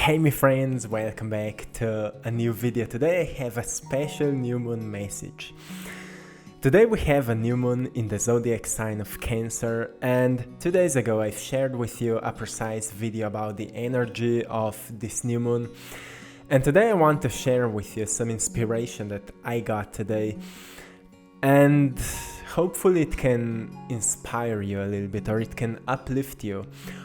Hey my friends, welcome back to a new video. Today I have a special new moon message. Today we have a new moon in the zodiac sign of Cancer, and 2 days ago I've shared with you a precise video about the energy of this new moon. And today I want to share with you some inspiration that I got today, and hopefully it can inspire you a little bit, or it can uplift you.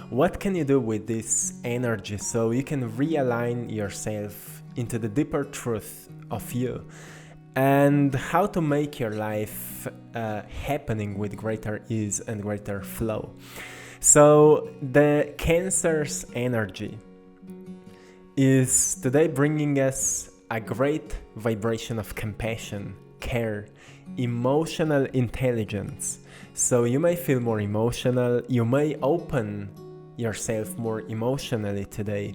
What can you do with this energy so you can realign yourself into the deeper truth of you, and how to make your life happening with greater ease and greater flow? So the Cancer's energy is today bringing us a great vibration of compassion, care, emotional intelligence. So you may feel more emotional, you may open yourself more emotionally today.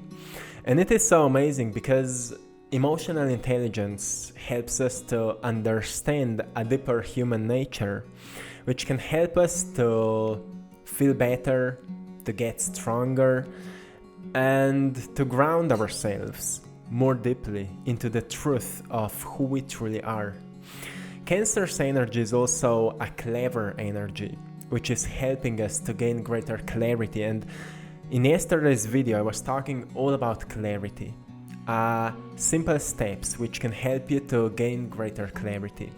And it is so amazing because emotional intelligence helps us to understand a deeper human nature, which can help us to feel better, to get stronger, and to ground ourselves more deeply into the truth of who we truly are. Cancer's energy is also a clever energy, which is helping us to gain greater clarity. And in yesterday's video, I was talking all about clarity, simple steps which can help you to gain greater clarity.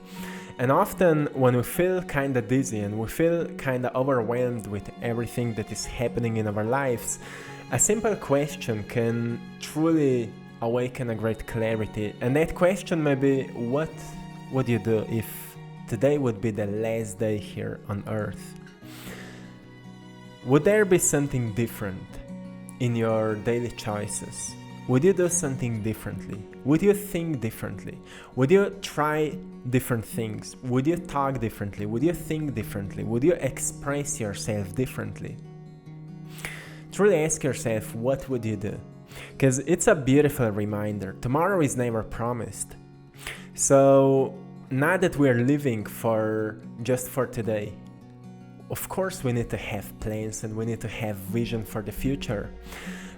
And often when we feel kind of dizzy and we feel kind of overwhelmed with everything that is happening in our lives, a simple question can truly awaken a great clarity. And that question may be, what would you do if today would be the last day here on Earth? Would there be something different in your daily choices? Would you do something differently? Would you think differently? Would you try different things? Would you talk differently? Would you think differently? Would you express yourself differently? Truly ask yourself, what would you do? Because it's a beautiful reminder. Tomorrow is never promised. So not that we're living just for today. Of course we need to have plans and we need to have vision for the future.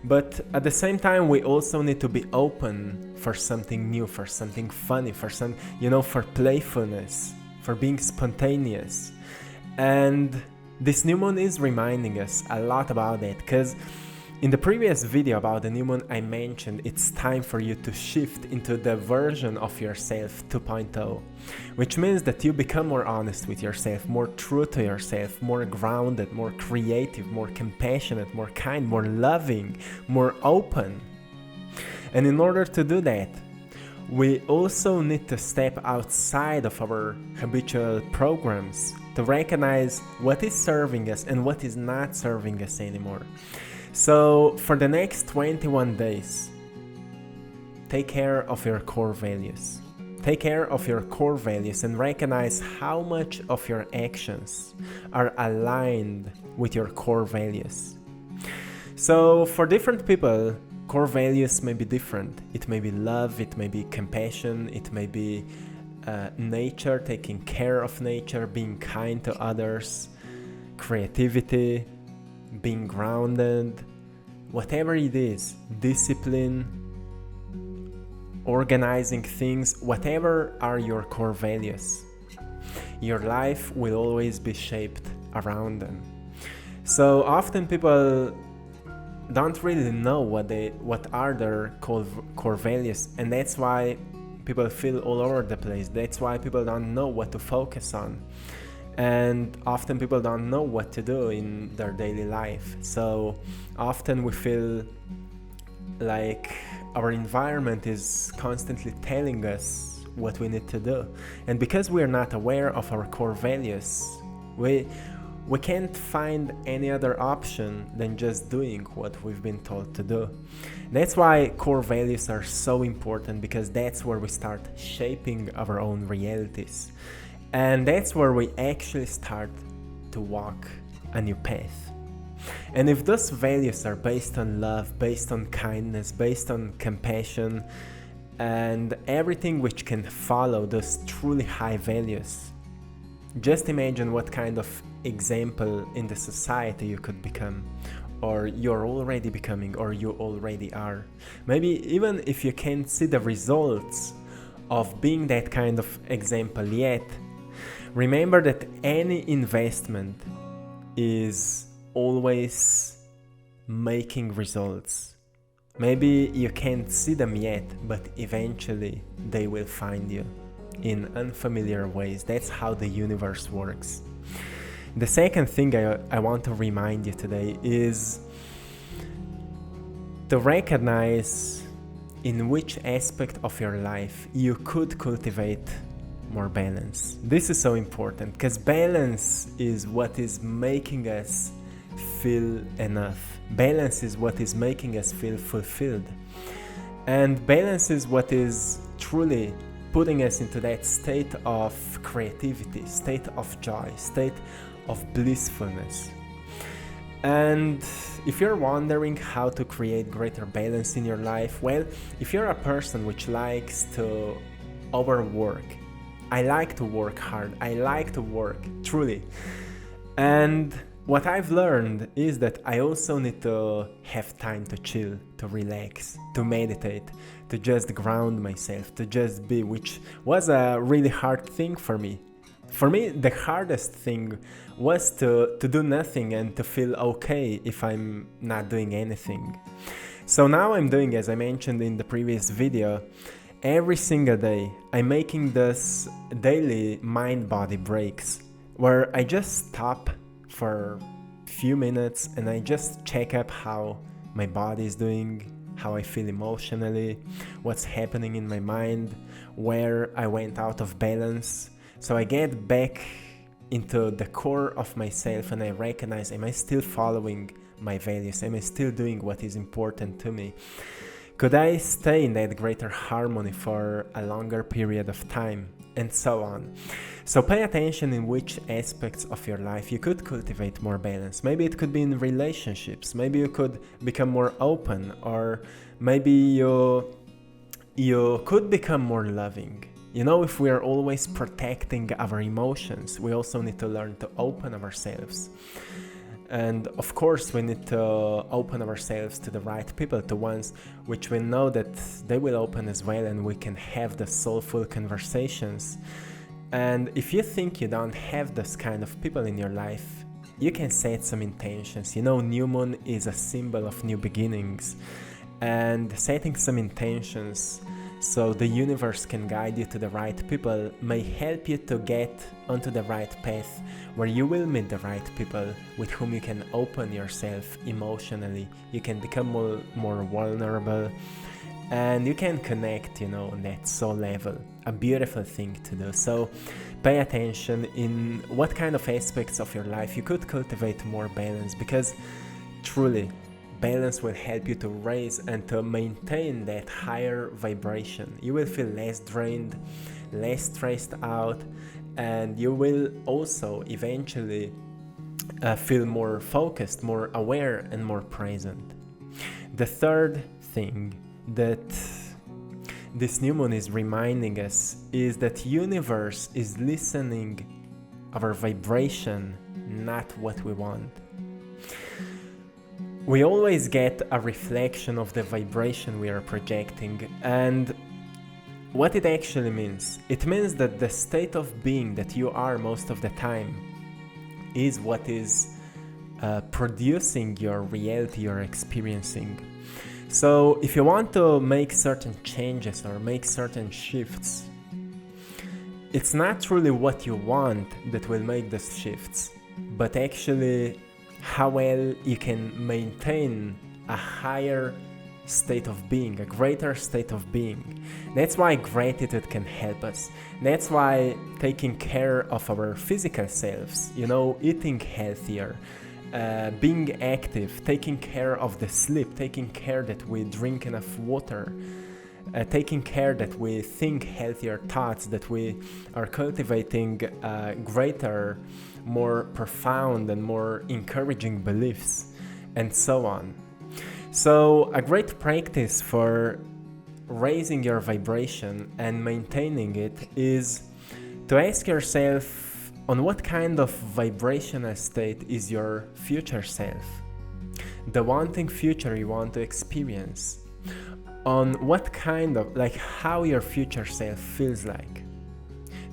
But at the same time we also need to be open for something new, for something funny, for for playfulness, for being spontaneous. And this new moon is reminding us a lot about that, because in the previous video about the new moon, I mentioned it's time for you to shift into the version of yourself 2.0, which means that you become more honest with yourself, more true to yourself, more grounded, more creative, more compassionate, more kind, more loving, more open. And in order to do that, we also need to step outside of our habitual programs to recognize what is serving us and what is not serving us anymore. So for the next 21 days, take care of your core values. Take care of your core values and recognize how much of your actions are aligned with your core values. So for different people, core values may be different. It may be love, it may be compassion, it may be nature, taking care of nature, being kind to others, creativity, being grounded, whatever it is, discipline, organizing things, whatever are your core values, your life will always be shaped around them. So often people don't really know what are their core values, and that's why people feel all over the place. That's why people don't know what to focus on. And often people don't know what to do in their daily life. So often we feel like our environment is constantly telling us what we need to do. And because we're not aware of our core values, we can't find any other option than just doing what we've been told to do. That's why core values are so important, because that's where we start shaping our own realities. And that's where we actually start to walk a new path. And if those values are based on love, based on kindness, based on compassion, and everything which can follow those truly high values, just imagine what kind of example in the society you could become, or you're already becoming, or you already are. Maybe even if you can't see the results of being that kind of example yet, remember that any investment is always making results. Maybe you can't see them yet, but eventually they will find you in unfamiliar ways. That's how the universe works. The second thing I want to remind you today is to recognize in which aspect of your life you could cultivate more balance. This is so important because balance is what is making us feel enough. Balance is what is making us feel fulfilled. And balance is what is truly putting us into that state of creativity, state of joy, state of blissfulness. And if you're wondering how to create greater balance in your life, well, if you're a person which likes to overwork, I like to work hard, I like to work, truly. And what I've learned is that I also need to have time to chill, to relax, to meditate, to just ground myself, to just be, which was a really hard thing for me. For me, the hardest thing was to do nothing and to feel okay if I'm not doing anything. So now I'm doing, as I mentioned in the previous video, every single day I'm making this daily mind-body breaks where I just stop for a few minutes and I just check up how my body is doing, how I feel emotionally, what's happening in my mind, where I went out of balance. So I get back into the core of myself and I recognize, am I still following my values? Am I still doing what is important to me? Could I stay in that greater harmony for a longer period of time? And so on. So pay attention in which aspects of your life you could cultivate more balance. Maybe it could be in relationships. Maybe you could become more open, or maybe you could become more loving. You know, if we are always protecting our emotions, we also need to learn to open ourselves. And of course, we need to open ourselves to the right people, to ones which we know that they will open as well, and we can have the soulful conversations. And if you think you don't have this kind of people in your life, you can set some intentions. You know, new moon is a symbol of new beginnings, and setting some intentions so the universe can guide you to the right people may help you to get onto the right path where you will meet the right people with whom you can open yourself emotionally. You can become more vulnerable and you can connect, you know, on that soul level. A beautiful thing to do. So pay attention in what kind of aspects of your life you could cultivate more balance, because truly balance will help you to raise and to maintain that higher vibration. You will feel less drained, less stressed out, and you will also eventually feel more focused, more aware, and more present. The third thing that this new moon is reminding us is that universe is listening our vibration, not what we want. We always get a reflection of the vibration we are projecting, and what it actually means. It means that the state of being that you are most of the time is what is producing your reality you're experiencing. So if you want to make certain changes or make certain shifts, it's not truly what you want that will make those shifts, but actually how well you can maintain a higher state of being, a greater state of being. That's why gratitude can help us. That's why taking care of our physical selves, you know, eating healthier, being active, taking care of the sleep, taking care that we drink enough water, taking care that we think healthier thoughts, that we are cultivating greater, more profound and more encouraging beliefs, and so on. So a great practice for raising your vibration and maintaining it is to ask yourself, on what kind of vibrational state is your future self? the wanting future you want to experience, on what kind of, like how your future self feels like.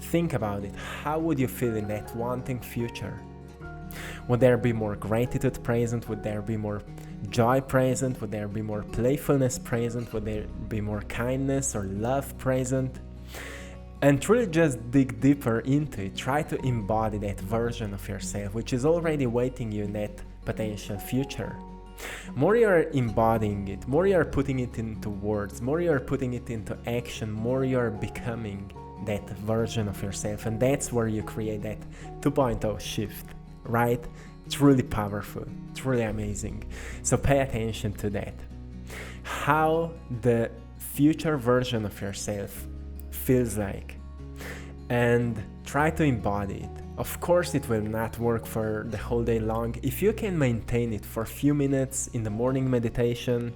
Think about it. How would you feel in that wanting future? Would there be more gratitude present? Would there be more joy present? Would there be more playfulness present? Would there be more kindness or love present? And truly just dig deeper into it. Try to embody that version of yourself, which is already waiting you in that potential future. More you're embodying it, more you're putting it into words, more you're putting it into action, more you're becoming that version of yourself. And that's where you create that 2.0 shift, right? Truly powerful, truly amazing. So pay attention to that. How the future version of yourself feels like, and try to embody it. Of course, it will not work for the whole day long. If you can maintain it for a few minutes in the morning meditation,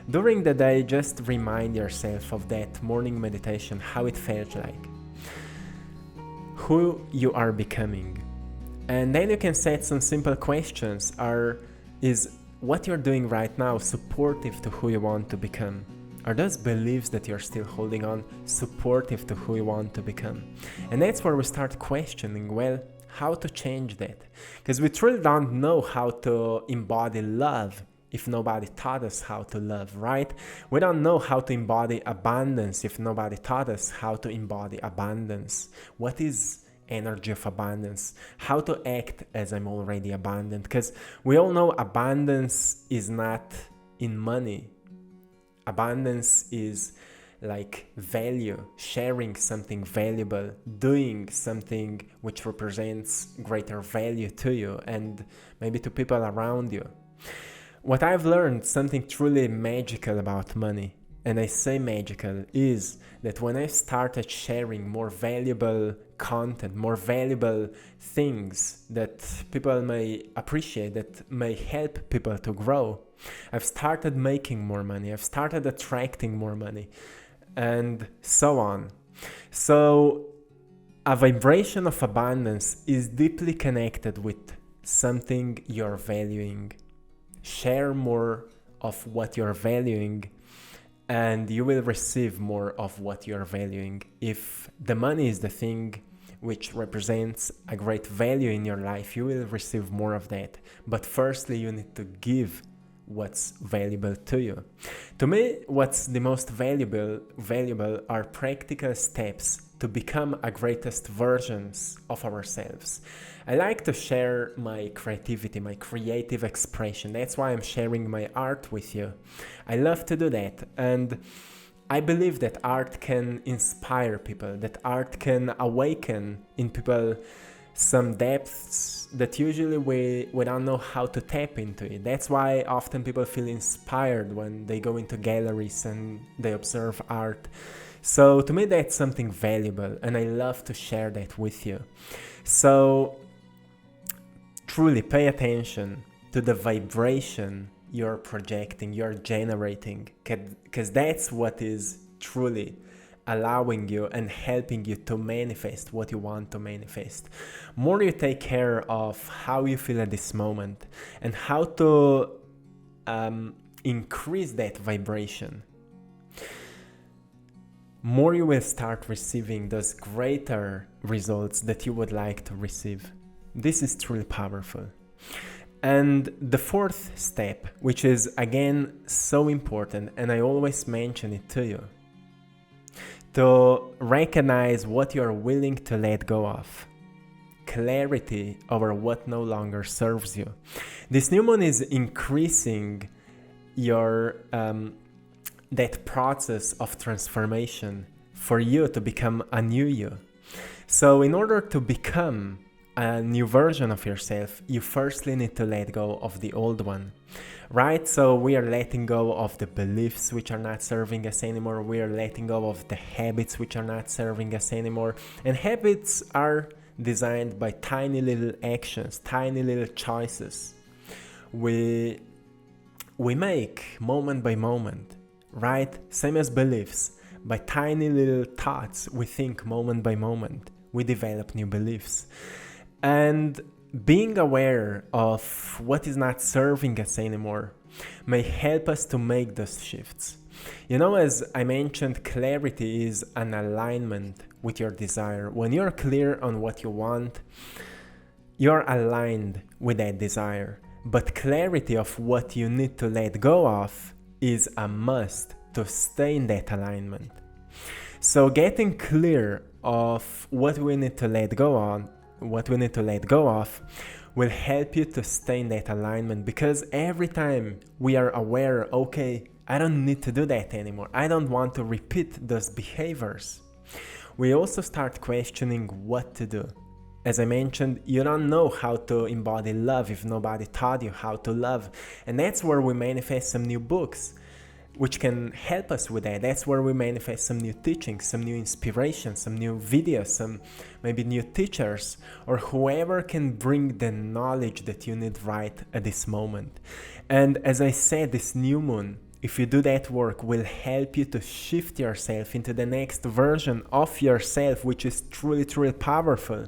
during the day, just remind yourself of that morning meditation, how it felt like, who you are becoming. And then you can set some simple questions. Is what you're doing right now supportive to who you want to become? Are those beliefs that you're still holding on supportive to who you want to become? And that's where we start questioning, well, how to change that? Because we truly don't know how to embody love if nobody taught us how to love, right? We don't know how to embody abundance if nobody taught us how to embody abundance. What is energy of abundance? How to act as I'm already abundant? Because we all know abundance is not in money. Abundance is like value, sharing something valuable, doing something which represents greater value to you and maybe to people around you. What I've learned, something truly magical about money, and I say magical, is that when I started sharing more valuable content, more valuable things that people may appreciate, that may help people to grow, I've started making more money, I've started attracting more money, and so on. So a vibration of abundance is deeply connected with something you're valuing. Share more of what you're valuing, and you will receive more of what you're valuing. If the money is the thing which represents a great value in your life, you will receive more of that. But firstly, you need to give what's valuable to you. To me, what's the most valuable are practical steps to become a greatest versions of ourselves. I like to share my creativity, my creative expression. That's why I'm sharing my art with you. I love to do that, and I believe that art can inspire people, that art can awaken in people some depths that usually we don't know how to tap into it. That's why often people feel inspired when they go into galleries and they observe art. So to me, that's something valuable, and I love to share that with you. So truly pay attention to the vibration you're projecting, you're generating, because that's what is truly allowing you and helping you to manifest what you want to manifest. More you take care of how you feel at this moment and how to increase that vibration, more you will start receiving those greater results that you would like to receive. This is truly powerful. And the fourth step, which is again so important, and I always mention it to you, to recognize what you're willing to let go of. Clarity over what no longer serves you. This new moon is increasing your that process of transformation for you to become a new you. So in order to become a new version of yourself, you firstly need to let go of the old one, right? So we are letting go of the beliefs which are not serving us anymore. We are letting go of the habits which are not serving us anymore. And habits are designed by tiny little actions, tiny little choices we make moment by moment, right? Same as beliefs. By tiny little thoughts we think moment by moment, we develop new beliefs. And being aware of what is not serving us anymore may help us to make those shifts. As I mentioned, clarity is an alignment with your desire. When you're clear on what you want, you're aligned with that desire. But clarity of what you need to let go of is a must to stay in that alignment. So getting clear of what we need to let go of will help you to stay in that alignment, because every time we are aware, okay, I don't need to do that anymore, I don't want to repeat those behaviors, we also start questioning what to do. As I mentioned, you don't know how to embody love if nobody taught you how to love. And that's where we manifest some new books, which can help us with that. That's where we manifest some new teachings, some new inspiration, some new videos, some maybe new teachers, or whoever can bring the knowledge that you need right at this moment. And as I said, this new moon, if you do that work, will help you to shift yourself into the next version of yourself, which is truly, truly powerful.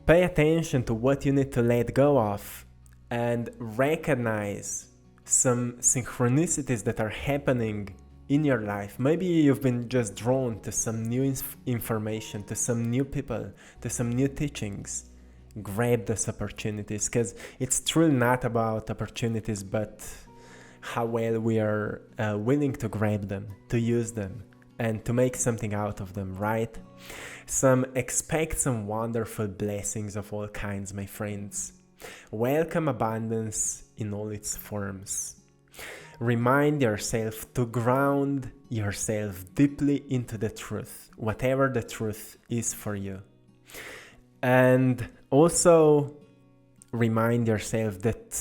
Pay attention to what you need to let go of and recognize some synchronicities that are happening in your life. Maybe you've been just drawn to some new information, to some new people, to some new teachings. Grab those opportunities, because it's truly not about opportunities, but how well we are willing to grab them, to use them, and to make something out of them, right? Expect some wonderful blessings of all kinds, my friends. Welcome abundance in all its forms. Remind yourself to ground yourself deeply into the truth, whatever the truth is for you. And also remind yourself that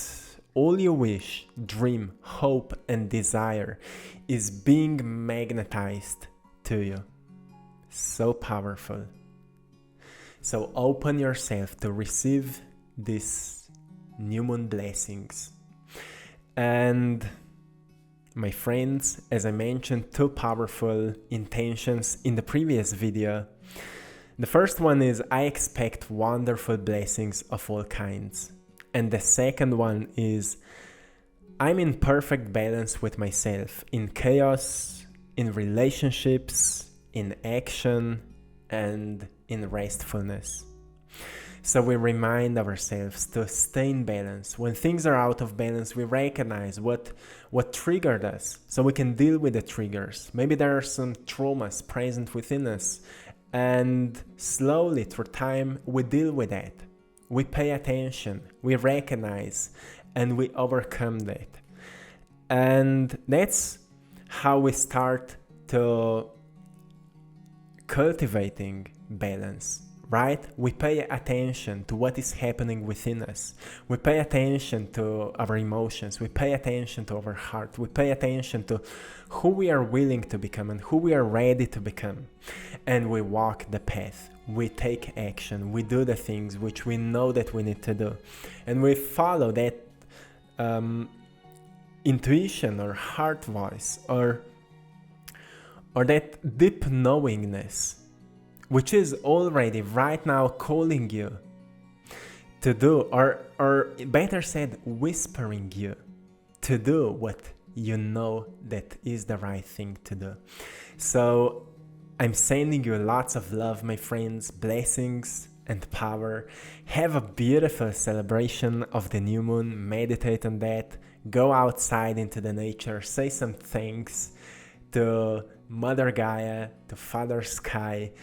all you wish, dream, hope, and desire is being magnetized to you. So powerful. So open yourself to receive these new moon blessings. And my friends, as I mentioned, two powerful intentions in the previous video. The first one is I expect wonderful blessings of all kinds. And the second one is I'm in perfect balance with myself, in chaos, in relationships, in action, and in restfulness. So we remind ourselves to stay in balance. When things are out of balance, we recognize what triggered us, so we can deal with the triggers. Maybe there are some traumas present within us, and slowly through time we deal with that. We pay attention, we recognize, and we overcome that. And that's how we start to cultivating balance, right? We pay attention to what is happening within us. We pay attention to our emotions. We pay attention to our heart. We pay attention to who we are willing to become and who we are ready to become. And we walk the path. We take action. We do the things which we know that we need to do. And we follow that intuition or heart voice or that deep knowingness, which is already right now calling you to do, or better said, whispering you to do what you know that is the right thing to do. So I'm sending you lots of love, my friends, blessings and power. Have a beautiful celebration of the new moon. Meditate on that. Go outside into the nature. Say some thanks to Mother Gaia, to Father Sky,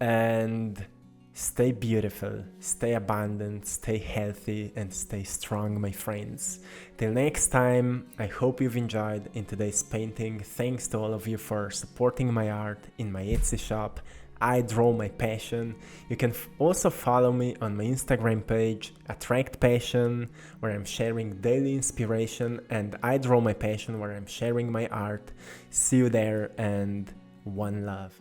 and stay beautiful, stay abundant, stay healthy, and stay strong, my friends. Till next time, I hope you've enjoyed in today's painting. Thanks to all of you for supporting my art in my Etsy shop. I Draw My Passion. You can also follow me on my Instagram page, AttractPassion, where I'm sharing daily inspiration, and I Draw My Passion, where I'm sharing my art. See you there, and one love.